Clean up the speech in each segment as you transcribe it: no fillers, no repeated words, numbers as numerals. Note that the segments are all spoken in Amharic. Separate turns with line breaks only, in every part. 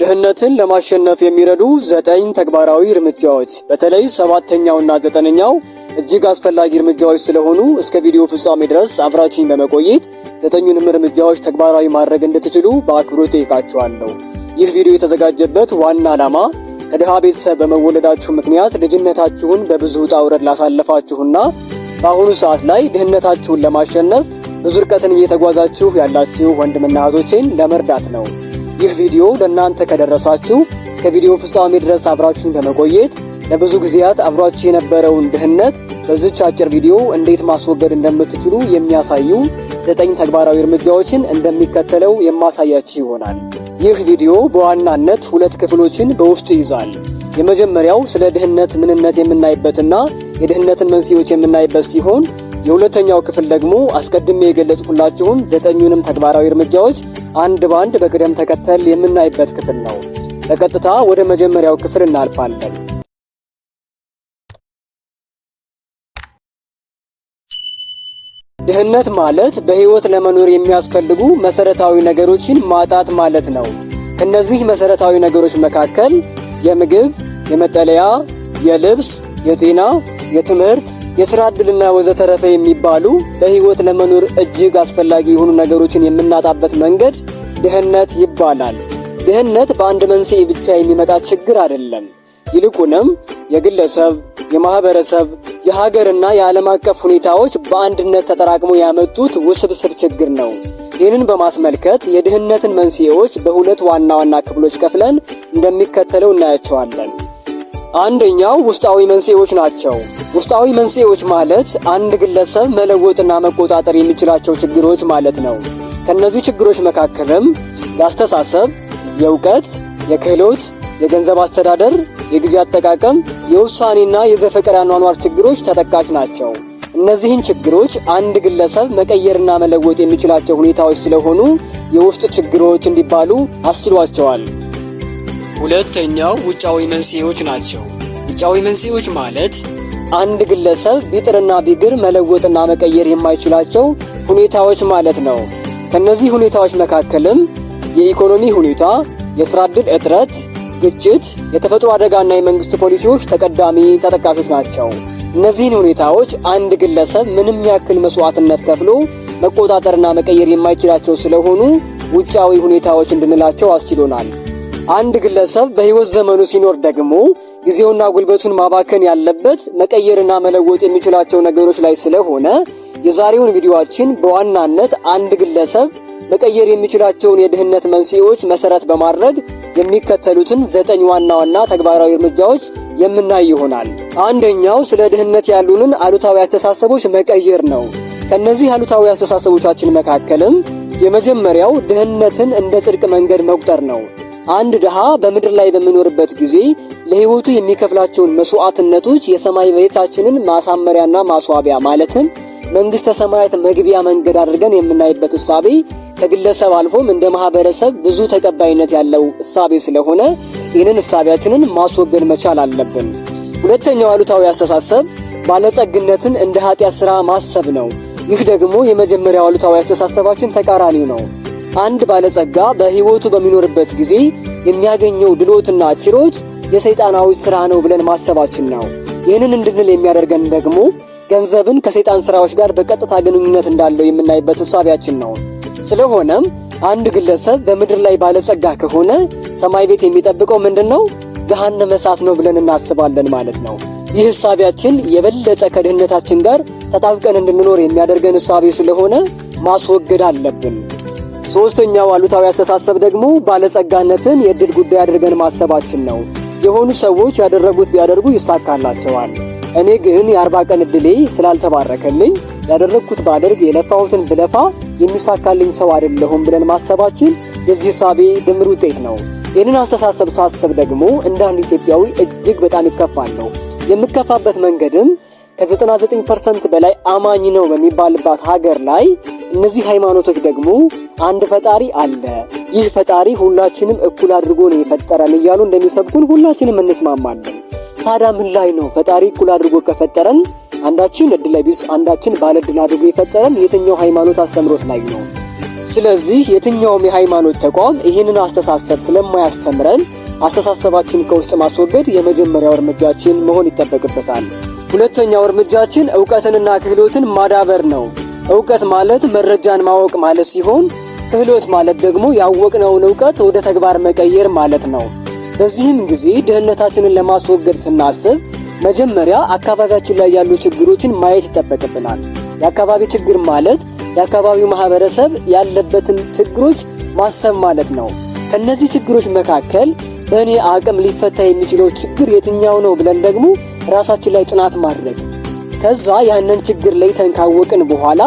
ድህነትን ለማሸነፍ የሚረዱ 9 ተግባራዊ እርምጃዎች። በተለይ 7ኛውና 9ኛው እጅግ አስፈላጊ እርምጃዎች ስለሆኑ እስከ ቪዲዮ ፍጻሜ ድረስ አብራችሁኝ በመቆየት 9ኙንም እርምጃዎች ተግባራዊ ማድረግ እንድትችሉ በአክብሮት ጠይቃችኋለሁ። ይህ ቪዲዮ የተዘጋጀበት ዋና ዓላማ ከድሃ ቤተሰብ በመወለዳችሁ ምክንያት ልጅነታችሁን በብዙ ውጣ ውረድ ላሳለፋችሁና በአሁኑ ሰዓት ላይ ድህነታችሁን ለማሸነፍ ብዙ ርቀትን እየተጓዛችሁ ያላችሁ ወንድምና እህቶቼን ለመርዳት ነው። ይህ ቪዲዮ ለእናንተ ከደረሳችሁ እስከ ቪዲዮ ፍጻሜ ድረስ አብራችሁን በመቆየት ለብዙ ጊዜያት አብሯችሁ የነበረውን ድህነት በዚች አጭር ቪዲዮ እንዴት ማስወገድ እንደምትችሉ የሚያሳዩ 9 ተግባራዊ እርምጃዎችን እንደሚከተለው የማሳያችሁ ይሆናል። ይህ ቪዲዮ በዋናነት 2 ክፍሎችን በውስጡ ይዛል። የመጀመሪያው ስለ ድህነት ምንነት የምናይበትና የድህነትን መንስኤዎች የምናይበት ሲሆን የሁለተኛው ክፍል ደግሞ አስቀድሜ የገለጽኩላችሁን 9ኙንም ተግባራዊ እርምጃዎች አንድ ባንድ በቅደም ተከተል የምናይበት ክፍል ነው። በቀጥታ ወደ መጀመሪያው ክፍል እናልፋለን። ድህነት ማለት በህይወት ለመኖር የሚያስፈልጉ መሰረታዊ ነገሮችን ማጣት ማለት ነው። ከነዚህ መሰረታዊ ነገሮች መካከል የምግብ፣ የመጠለያ፣ የልብስ፣ የጤና፣ የትምህርት፣ የሥራ ዕድልና ወዘተረፈ የሚባሉ በህይወት ለመኖር እጅግ አስፈላጊ የሆኑ ነገሮችን የምናጣበት መንገድ ድህነት ይባላል። ድህነት በአንድ መንስኤ ብቻ የሚመጣ ችግር አይደለም። ይልቁንም የግለሰብ፣ የማህበረሰብ፣ የሀገርና የዓለም አቀፍ ሁኔታዎች በአንድነት ተጠራቅሞ ያመጡት ውስብስብ ችግር ነው። ይህንን በማስመልከት የድህነትን መንስኤዎች በሁለት ዋና ዋና ክፍሎች ከፍለን እንደሚከተለው እናያቸዋለን። አንደኛው ውስጣዊ መንስኤዎች ናቸው። ውስጣዊ መንስኤዎች ማለት አንድ ግለሰብ መለወጥና መቆጣጠር የሚችላቸው ችግሮች ማለት ነው። ከነዚህ ችግሮች መካከልም የአስተሳሰብ፣ የእውቀት፣ የክህሎት፣ የገንዘብ አስተዳደር፣ የጊዜ አጠቃቀም፣ የውሳኔና የዘፈቀደ አኗኗር ችግሮች ተጠቃሽ ናቸው። እነዚህን ችግሮች አንድ ግለሰብ መቀየርና መለወጥ የሚችላቸው ሁኔታዎች ስለሆኑ የውስጥ ችግሮች እንዲባሉ አስችሏቸዋል። ሁለተኛው ውጫዊ መንስኤዎች ናቸው። ውጫዊ መንስኤዎች ማለት አንድ ግለሰብ ቢጥርና ቢግር መለወጥና መቀየር የማይችላቸው ሁኔታዎች ማለት ነው። ከነዚህ ሁኔታዎች መካከልም የኢኮኖሚ ሁኔታ፣ የሥራ ዕድል እጥረት፣ ግጭት፣ የተፈጥሮ አደጋና የመንግስት ፖሊሲዎች ተቀዳሚ ተጠቃሾች ናቸው። እነዚህን ሁኔታዎች አንድ ግለሰብ ምንም ያክል መስዋዕትነት ከፍሎ መቆጣጠርና መቀየር የማይችላቸው ስለሆኑ ውጫዊ ሁኔታዎች እንድንላቸው አስችሎናል። አንድ ግለሰብ በህይወት ዘመኑ ሲኖር ደግሞ ጊዜውና ጉልበቱን ማባከን ያለበት መቀየርና መለወጥ የሚችላቸው ነገሮች ላይ ስለሆነ የዛሬውን ቪዲዮአችን በዋናነት አንድ ግለሰብ መቀየር የሚችላቸውን የድህነት መንስኤዎች መሰረት በማድረግ የሚከተሉትን 9 ዋና ዋና ተግባራዊ እርምጃዎች የምናይ ይሆናል። አንደኛው ስለ ድህነት ያሉንን አሉታዊ አስተሳሰቦች መቀየር ነው። ከነዚህ አሉታዊ አስተሳሰቦቻችን መካከልም የመጀመሪያው ድህነትን እንደ ጽድቅ መንገድ መቁጠር ነው። አንድ ድሃ በምድር ላይ በሚኖርበት ጊዜ ለህይወቱ የሚከፍላቸውን መስዋዕትነቶች የሰማይ ቤታችንን ማሳመሪያና ማስዋቢያ ማለትም መንግስተ ሰማያት መግቢያ መንገድ አድርገን የምናይበት እሳቤ ከግለሰብ አልፎም እንደ ማህበረሰብ ብዙ ተቀባይነት ያለው እሳቤ ስለሆነ ይህንን እሳቤያችንን ማስወገድ መቻል አለብን። ሁለተኛው አሉታዊ አስተሳሰብ ባለጸግነትን እንደ ኃጢአት ሥራ ማሰብ ነው። ይህ ደግሞ የመጀመሪያው አሉታዊ አስተሳሰባችን ተቃራኒው ነው። አንድ ባለጸጋ በህይወቱ በሚኖርበት ጊዜ የሚያገኘው ድሎትና ችሮት የሰይጣናዊ ሥራ ነው ብለን ማሰባችን ነው። ይህንን እንድንል የሚያደርገን ደግሞ ገንዘብን ከሰይጣን ሥራዎች ጋር በቀጥታ ግንኙነት እንዳለው የምናይበት እሳቤያችን ነው። ስለሆነም አንድ ግለሰብ በምድር ላይ ባለጸጋ ከሆነ ሰማይ ቤት የሚጠብቀው ምንድነው? ገሃነመ እሳት ነው ብለን እናስባለን ማለት ነው። ይህ እሳቤያችን የበለጠ ከድህነታችን ጋር ተጣብቀን እንድንኖር የሚያደርገን እሳቤ ስለሆነ ማስወገድ አለብን። ሶስተኛው አሉታዊ አስተሳሰብ ደግሞ ባለጸጋነትን የዕድል ጉዳይ አድርገን ማሰባችን ነው። የሆኑ ሰዎች ያደረጉት ቢያደርጉ ይሳካላቸዋል፣ እኔ ግን የ40 ቀን ዕድሌ ስላልተባረከልኝ ያደረግኩት ባደርግ የለፋሁትን ብለፋ የሚሳካልኝ ሰው አይደለሁም ብለን ማሰባችን የዚህ ሳቤ ድምር ውጤት ነው። ይህንን አስተሳሰብ ሳስብ ደግሞ እንደ አንድ ኢትዮጵያዊ እጅግ በጣም ይከፋለሁ። የምከፋበት መንገድም ከ99% በላይ አማኝ ነው በሚባልባት ሀገር ላይ እነዚህ ሃይማኖቶች ደግሞ አንድ ፈጣሪ አለ፣ ይህ ፈጣሪ ሁላችንም እኩል አድርጎ ነው የፈጠረን እያሉ እንደሚሰብኩን ሁላችንም እንስማማለን። ታዲያ ምን ላይ ነው ፈጣሪ እኩል አድርጎ ከፈጠረን አንዳችን ዕድለ ቢስ አንዳችን ባለ ዕድል አድርጎ የፈጠረን የትኛው ሃይማኖት አስተምሮት ላይ ነው? ስለዚህ የትኛውም የሃይማኖት ተቋም ይህንን አስተሳሰብ ስለማያስተምረን አስተሳሰባችን ከውስጥ ማስወገድ የመጀመሪያው እርምጃችን መሆን ይጠበቅበታል። ሁለተኛው እርምጃችን ዕውቀትንና ክህሎትን ማዳበር ነው። ዕውቀት ማለት መረጃን ማወቅ ማለት ሲሆን ክህሎት ማለት ደግሞ ያወቅነውን ዕውቀት ወደ ተግባር መቀየር ማለት ነው። በዚህም ጊዜ ድህነታችንን ለማስወገድ ስናስብ መጀመሪያ አካባቢያችን ላይ ያሉ ችግሮችን ማየት ይጠበቅብናል። የአካባቢ ችግር ማለት የአካባቢው ማህበረሰብ ያለበትን ችግሮች ማሰብ ማለት ነው። ከነዚህ ችግሮች መካከል በእኔ አቅም ሊፈታ የሚችለው ችግር የትኛው ነው ብለን ደግሞ ራሳችን ላይ ጥናት ማድረግ፣ ከዛ ያንን ችግር ለይተን ካወቅን በኋላ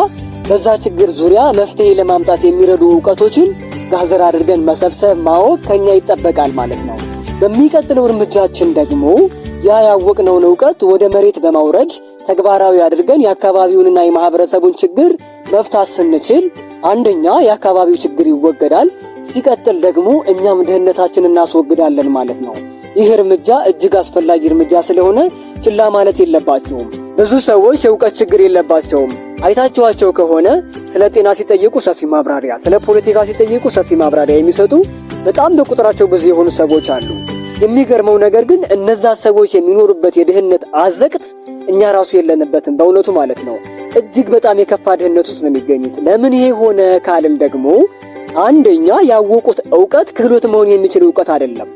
በዛ ችግር ዙሪያ መፍትሄ ለማምጣት የሚረዱ ዕውቀቶችን ጋዘር አድርገን መሰብሰብ ማወቅ ከኛ ይጠበቃል ማለት ነው። በሚቀጥለው እርምጃችን ደግሞ ያወቅነውን ዕውቀት ወደ መሬት በማውረድ ተግባራዊ አድርገን የአካባቢውንና የማህበረሰቡን ችግር መፍታት ስንችል አንደኛ የአካባቢው ችግር ይወገዳል፣ ሲቀጥል ደግሞ እኛም ድህነታችንን እናስወግዳለን ማለት ነው። ይህ እርምጃ እጅግ አስፈላጊ እርምጃ ስለሆነ ችላ ማለት የለባቸውም። ብዙ ሰዎች የዕውቀት ችግር የለባቸውም። አይታችኋቸው ከሆነ ስለ ጤና ሲጠይቁ ሰፊ ማብራሪያ፣ ስለ ፖለቲካ ሲጠይቁ ሰፊ ማብራሪያ የሚሰጡ በጣም በቁጥራቸው ብዙ የሆኑ ሰዎች አሉ። የሚገርመው ነገር ግን እነዛ ሰዎች የሚኖሩበት የድህነት አዘቅት እኛ ራሱ የለንበትም በእውነቱ ማለት ነው። እጅግ በጣም የከፋ ድህነት ውስጥ ነው የሚገኙት። ለምን ይሄ ሆነ ካልን ደግሞ አንደኛ ያወቁት ዕውቀት ክህሎት መሆን የሚችል ዕውቀት አይደለም።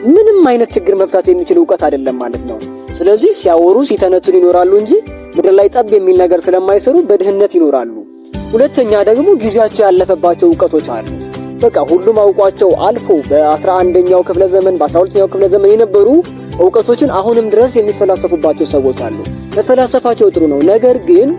ምንም አይነት ችግር መፍታት የሚችል ዕውቀት አይደለም ማለት ነው። ስለዚህ ሲያወሩ ሲተነትኑ ይኖራሉ እንጂ ምድር ላይ ጠብ የሚል ነገር ስለማይሰሩ በድህነት ይኖራሉ። ሁለተኛ ደግሞ ጊዜያቸው ያለፈባቸው ዕውቀቶች አሉ። በቃ ሁሉም አውቋቸው አልፎ በ11ኛው ክፍለ ዘመን በ12ኛው ክፍለ ዘመን የነበሩ ዕውቀቶችን አሁንም ድረስ የሚፈላሰፉባቸው ሰዎች አሉ። መፈላሰፋቸው ጥሩ ነው። ነገር ግን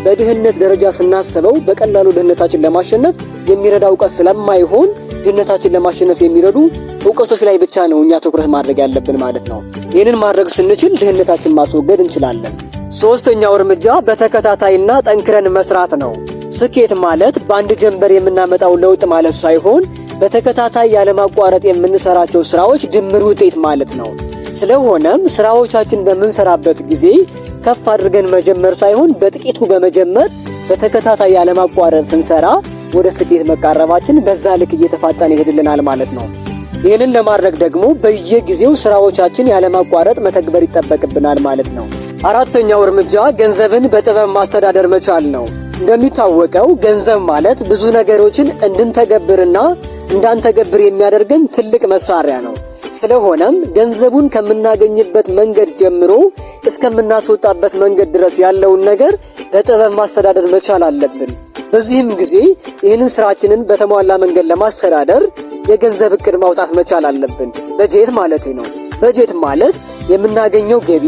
በድህነት ደረጃ ስናስበው በቀላሉ ድህነታችን ለማሸነፍ የሚረዳ ዕውቀት ስለማይሆን ድህነታችን ለማሸነፍ የሚረዱ ዕውቀቶች ላይ ብቻ ነው እኛ ትኩረት ማድረግ ያለብን ማለት ነው። ይህንን ማድረግ ስንችል ድህነታችን ማስወገድ እንችላለን። ሶስተኛው እርምጃ በተከታታይና ጠንክረን መስራት ነው። ስኬት ማለት በአንድ ጀንበር የምናመጣው ለውጥ ማለት ሳይሆን በተከታታይ ያለማቋረጥ የምንሰራቸው ስራዎች ድምር ውጤት ማለት ነው። ስለሆነም ስራዎቻችን በምንሰራበት ጊዜ ከፍ አድርገን መጀመር ሳይሆን በጥቂቱ በመጀመር በተከታታይ ያለማቋረጥ ስንሰራ ወደ ስኬት መቃረባችን በዛ ልክ እየተፋጠነ ይሄድልናል ማለት ነው። ይህንን ለማድረግ ደግሞ በየጊዜው ስራዎቻችን ያለማቋረጥ መተግበር ይጠበቅብናል ማለት ነው። አራተኛው እርምጃ ገንዘብን በጥበብ ማስተዳደር መቻል ነው። እንደሚታወቀው ገንዘብ ማለት ብዙ ነገሮችን እንድንተገብርና እንዳንተገብር የሚያደርገን ትልቅ መሳሪያ ነው። ስለሆነም ገንዘቡን ከምናገኝበት መንገድ ጀምሮ እስከምናስወጣበት መንገድ ድረስ ያለውን ነገር በጥበብ ማስተዳደር መቻል አለብን። በዚህም ጊዜ ይህንን ስራችንን በተሟላ መንገድ ለማስተዳደር የገንዘብ እቅድ ማውጣት መቻል አለብን። በጀት ማለት ነው። በጀት ማለት የምናገኘው ገቢ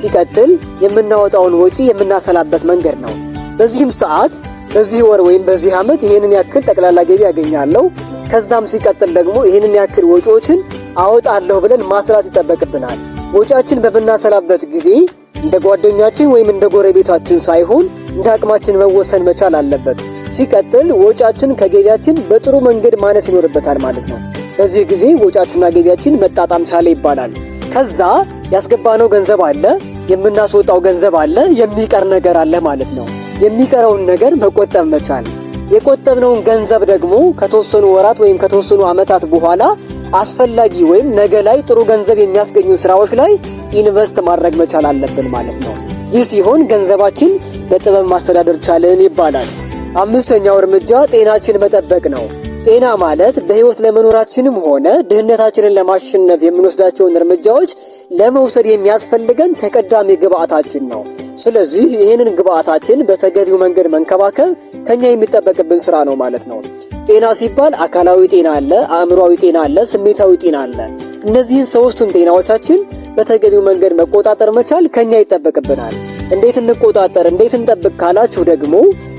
ሲቀጥል የምናወጣውን ወጪ የምናሰላበት መንገድ ነው። በዚህም ሰዓት በዚህ ወር ወይም በዚህ ዓመት ይህንን ያክል ጠቅላላ ገቢ ያገኛለሁ፣ ከዛም ሲቀጥል ደግሞ ይህንን ያክል ወጪዎችን አወጣለሁ ብለን ማስላት ይጠበቅብናል። ወጪያችን በምናሰላበት ጊዜ እንደ ጓደኛችን ወይም እንደ ጎረቤታችን ሳይሆን እንደ አቅማችን መወሰን መቻል አለበት። ሲቀጥል ወጪያችን ከገቢያችን በጥሩ መንገድ ማነስ ይኖርበታል ማለት ነው። በዚህ ጊዜ ወጪያችንና ገቢያችን መጣጣም ቻለ ይባላል። ከዛ ያስገባነው ገንዘብ አለ፣ የምናስወጣው ገንዘብ አለ፣ የሚቀር ነገር አለ ማለት ነው። የሚቀረውን ነገር መቆጠብ መቻል፣ የቆጠብነውን ገንዘብ ደግሞ ከተወሰኑ ወራት ወይም ከተወሰኑ ዓመታት በኋላ አስፈላጊ ወይም ነገ ላይ ጥሩ ገንዘብ የሚያስገኙ ስራዎች ላይ ኢንቨስት ማድረግ መቻል አለብን ማለት ነው። ይህ ሲሆን ገንዘባችን በጥበብ ማስተዳደር ቻለን ይባላል። አምስተኛው እርምጃ ጤናችን መጠበቅ ነው። ጤና ማለት በህይወት ለመኖራችንም ሆነ ድህነታችንን ለማሸነፍ የምንወስዳቸውን እርምጃዎች ለመውሰድ የሚያስፈልገን ተቀዳሚ ግብአታችን ነው። ስለዚህ ይህንን ግብአታችን በተገቢው መንገድ መንከባከብ ከኛ የሚጠበቅብን ስራ ነው ማለት ነው። ጤና ሲባል አካላዊ ጤና አለ፣ አእምሮአዊ ጤና አለ፣ ስሜታዊ ጤና አለ። እነዚህን ሶስቱን ጤናዎቻችን በተገቢው መንገድ መቆጣጠር መቻል ከኛ ይጠበቅብናል። እንዴት እንቆጣጠር፣ እንዴት እንጠብቅ ካላችሁ ደግሞ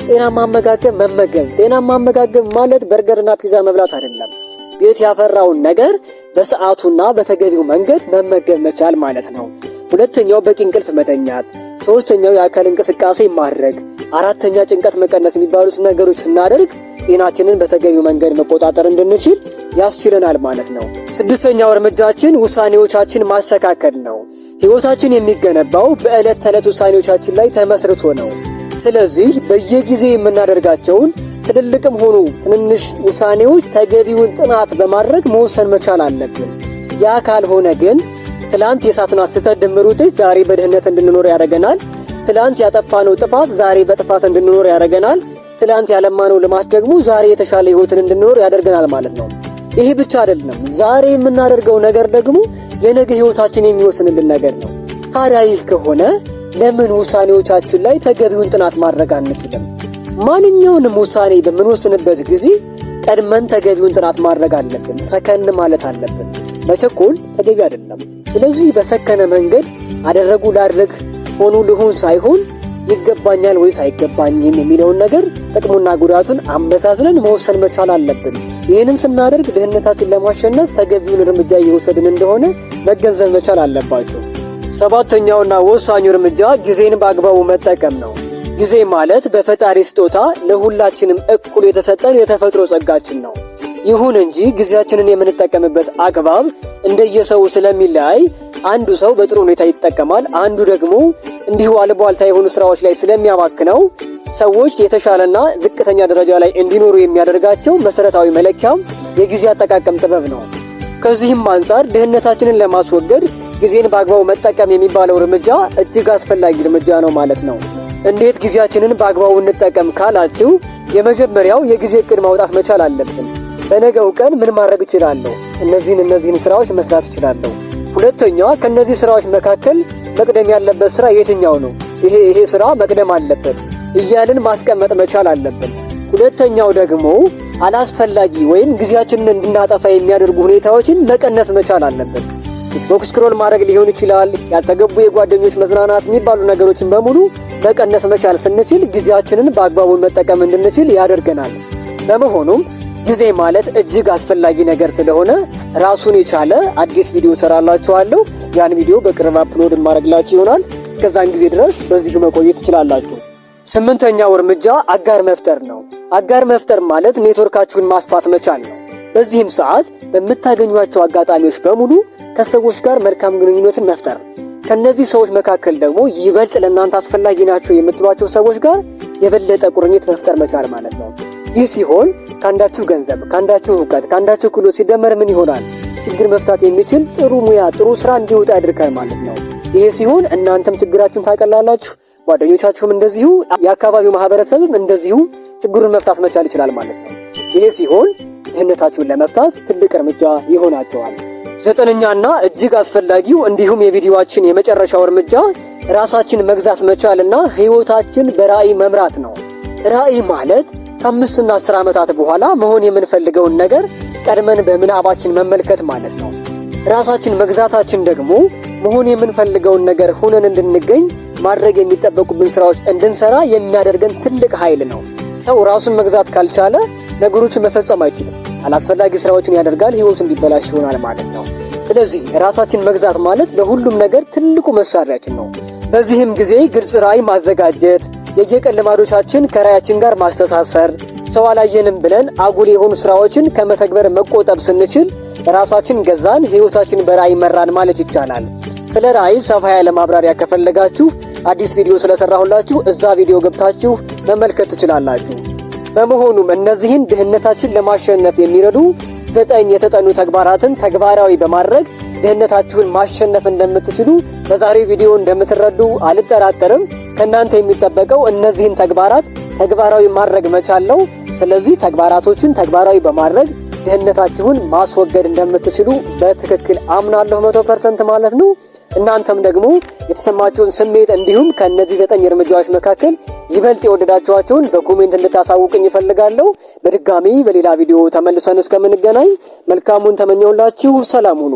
ጤናማ አመጋገብ መመገብ። ጤናማ አመጋገብ ማለት በርገርና ፒዛ መብላት አይደለም። ቤት ያፈራውን ነገር በሰዓቱና በተገቢው መንገድ መመገብ መቻል ማለት ነው። ሁለተኛው በቂ እንቅልፍ መተኛት፣ ሶስተኛው የአካል እንቅስቃሴ ማድረግ፣ አራተኛ ጭንቀት መቀነስ የሚባሉት ነገሮች ስናደርግ ጤናችንን በተገቢው መንገድ መቆጣጠር እንድንችል ያስችለናል ማለት ነው። ስድስተኛው እርምጃችን ውሳኔዎቻችን ማስተካከል ነው። ህይወታችን የሚገነባው በዕለት ተዕለት ውሳኔዎቻችን ላይ ተመስርቶ ነው። ስለዚህ በየጊዜው የምናደርጋቸውን ትልልቅም ሆኑ ትንንሽ ውሳኔዎች ተገቢውን ጥናት በማድረግ መወሰን መቻል አለብን። ያ ካልሆነ ግን ትላንት የሳትናት ስህተት ድምር ውጤት ዛሬ በድህነት እንድንኖር ያደርገናል። ትላንት ያጠፋነው ጥፋት ዛሬ በጥፋት እንድንኖር ያደርገናል። ትላንት ያለማነው ልማት ደግሞ ዛሬ የተሻለ ህይወትን እንድንኖር ያደርገናል ማለት ነው። ይሄ ብቻ አይደለም፣ ዛሬ የምናደርገው ነገር ደግሞ የነገ ህይወታችን የሚወስንልን ነገር ነው። ታዲያ ይህ ከሆነ ለምን ውሳኔዎቻችን ላይ ተገቢውን ጥናት ማድረግ አንችልም? ማንኛውንም ውሳኔ በምንወስንበት ጊዜ ቀድመን ተገቢውን ጥናት ማድረግ አለብን። ሰከን ማለት አለብን። መቸኮል ተገቢ አይደለም። ስለዚህ በሰከነ መንገድ አደረጉ ላድርግ ሆኑ ልሁን ሳይሆን ይገባኛል ወይስ አይገባኝም የሚለውን ነገር ጥቅሙና ጉዳቱን አመዛዝነን መወሰን መቻል አለብን። ይህንን ስናደርግ ድህነታችን ለማሸነፍ ተገቢውን እርምጃ እየወሰድን እንደሆነ መገንዘብ መቻል አለባችሁ። ሰባተኛውና ወሳኙ እርምጃ ጊዜን በአግባቡ መጠቀም ነው። ጊዜ ማለት በፈጣሪ ስጦታ ለሁላችንም እኩል የተሰጠን የተፈጥሮ ጸጋችን ነው። ይሁን እንጂ ጊዜያችንን የምንጠቀምበት አግባብ እንደየሰው ስለሚለያይ አንዱ ሰው በጥሩ ሁኔታ ይጠቀማል፣ አንዱ ደግሞ እንዲሁ አልቧልታ የሆኑ ስራዎች ላይ ስለሚያባክነው ሰዎች የተሻለና ዝቅተኛ ደረጃ ላይ እንዲኖሩ የሚያደርጋቸው መሰረታዊ መለኪያም የጊዜ አጠቃቀም ጥበብ ነው። ከዚህም አንጻር ድህነታችንን ለማስወገድ ጊዜን በአግባቡ መጠቀም የሚባለው እርምጃ እጅግ አስፈላጊ እርምጃ ነው ማለት ነው። እንዴት ጊዜያችንን በአግባቡ እንጠቀም ካላችሁ፣ የመጀመሪያው የጊዜ እቅድ ማውጣት መቻል አለብን። በነገው ቀን ምን ማድረግ እችላለሁ? እነዚህን ስራዎች መስራት እችላለሁ። ሁለተኛ፣ ከነዚህ ስራዎች መካከል መቅደም ያለበት ስራ የትኛው ነው? ይሄ ስራ መቅደም አለበት እያልን ማስቀመጥ መቻል አለብን። ሁለተኛው ደግሞ አላስፈላጊ ወይም ጊዜያችንን እንድናጠፋ የሚያደርጉ ሁኔታዎችን መቀነስ መቻል አለብን። ቲክቶክ ስክሮል ማድረግ ሊሆን ይችላል፣ ያልተገቡ የጓደኞች መዝናናት የሚባሉ ነገሮችን በሙሉ መቀነስ መቻል ስንችል ጊዜያችንን በአግባቡ መጠቀም እንድንችል ያደርገናል። በመሆኑም ጊዜ ማለት እጅግ አስፈላጊ ነገር ስለሆነ ራሱን የቻለ አዲስ ቪዲዮ ሰራላችኋለሁ። ያን ቪዲዮ በቅርብ አፕሎድ ማድረግላችሁ ይሆናል። እስከዛን ጊዜ ድረስ በዚህ መቆየት ትችላላችሁ። ስምንተኛው እርምጃ አጋር መፍጠር ነው። አጋር መፍጠር ማለት ኔትወርካችሁን ማስፋት መቻል ነው። በዚህም ሰዓት በምታገኟቸው አጋጣሚዎች በሙሉ ከሰዎች ጋር መልካም ግንኙነትን መፍጠር፣ ከነዚህ ሰዎች መካከል ደግሞ ይበልጥ ለእናንተ አስፈላጊ ናቸው የምትሏቸው ሰዎች ጋር የበለጠ ቁርኝት መፍጠር መቻል ማለት ነው። ይህ ሲሆን ካንዳችሁ ገንዘብ፣ ካንዳችሁ ዕውቀት፣ ካንዳችሁ ክህሎት ሲደመር ምን ይሆናል? ችግር መፍታት የሚችል ጥሩ ሙያ፣ ጥሩ ስራ እንዲወጣ ያድርጋል ማለት ነው። ይሄ ሲሆን እናንተም ችግራችሁን ታቀላላችሁ፣ ጓደኞቻችሁም እንደዚሁ፣ የአካባቢው ማህበረሰብም እንደዚሁ ችግሩን መፍታት መቻል ይችላል ማለት ነው። ይሄ ሲሆን ድህነታችሁን ለመፍታት ትልቅ እርምጃ ይሆናቸዋል። ዘጠነኛና እጅግ አስፈላጊው እንዲሁም የቪዲዮአችን የመጨረሻው እርምጃ ራሳችን መግዛት መቻልና ህይወታችን በራዕይ መምራት ነው። ራዕይ ማለት ከ5 እና 10 ዓመታት በኋላ መሆን የምንፈልገውን ነገር ቀድመን በምናባችን መመልከት ማለት ነው። ራሳችን መግዛታችን ደግሞ መሆን የምንፈልገውን ነገር ሆነን እንድንገኝ ማድረግ የሚጠበቁብን ስራዎች እንድንሰራ የሚያደርገን ትልቅ ኃይል ነው። ሰው ራሱን መግዛት ካልቻለ ነገሮችን መፈጸም አይችልም። አላስፈላጊ ስራዎችን ያደርጋል፣ ህይወቱ እንዲበላሽ ይሆናል ማለት ነው። ስለዚህ ራሳችን መግዛት ማለት ለሁሉም ነገር ትልቁ መሳሪያችን ነው። በዚህም ጊዜ ግልጽ ራዕይ ማዘጋጀት፣ የየቀን ልማዶቻችን ከራዕያችን ጋር ማስተሳሰር፣ ሰው አላየንም ብለን አጉል የሆኑ ስራዎችን ከመተግበር መቆጠብ ስንችል ራሳችን ገዛን፣ ህይወታችን በራዕይ መራን ማለት ይቻላል። ስለ ራዕይ ሰፋ ያለ ማብራሪያ ከፈለጋችሁ አዲስ ቪዲዮ ስለሰራሁላችሁ እዛ ቪዲዮ ገብታችሁ መመልከት ትችላላችሁ። በመሆኑም እነዚህን ድህነታችን ለማሸነፍ የሚረዱ 9 የተጠኑ ተግባራትን ተግባራዊ በማድረግ ድህነታችሁን ማሸነፍ እንደምትችሉ በዛሬው ቪዲዮ እንደምትረዱ አልጠራጠርም። ከእናንተ የሚጠበቀው እነዚህን ተግባራት ተግባራዊ ማድረግ መቻል ነው። ስለዚህ ተግባራቶችን ተግባራዊ በማድረግ ድህነታችሁን ማስወገድ እንደምትችሉ በትክክል አምናለሁ 100% ማለት ነው። እናንተም ደግሞ የተሰማችሁን ስሜት እንዲሁም ከነዚህ 9 እርምጃዎች መካከል ይበልጥ የወደዳችኋቸውን በኮሜንት እንድታሳውቁኝ እፈልጋለሁ። በድጋሚ በሌላ ቪዲዮ ተመልሰን እስከምንገናኝ መልካሙን ተመኘውላችሁ። ሰላም ሁኑ።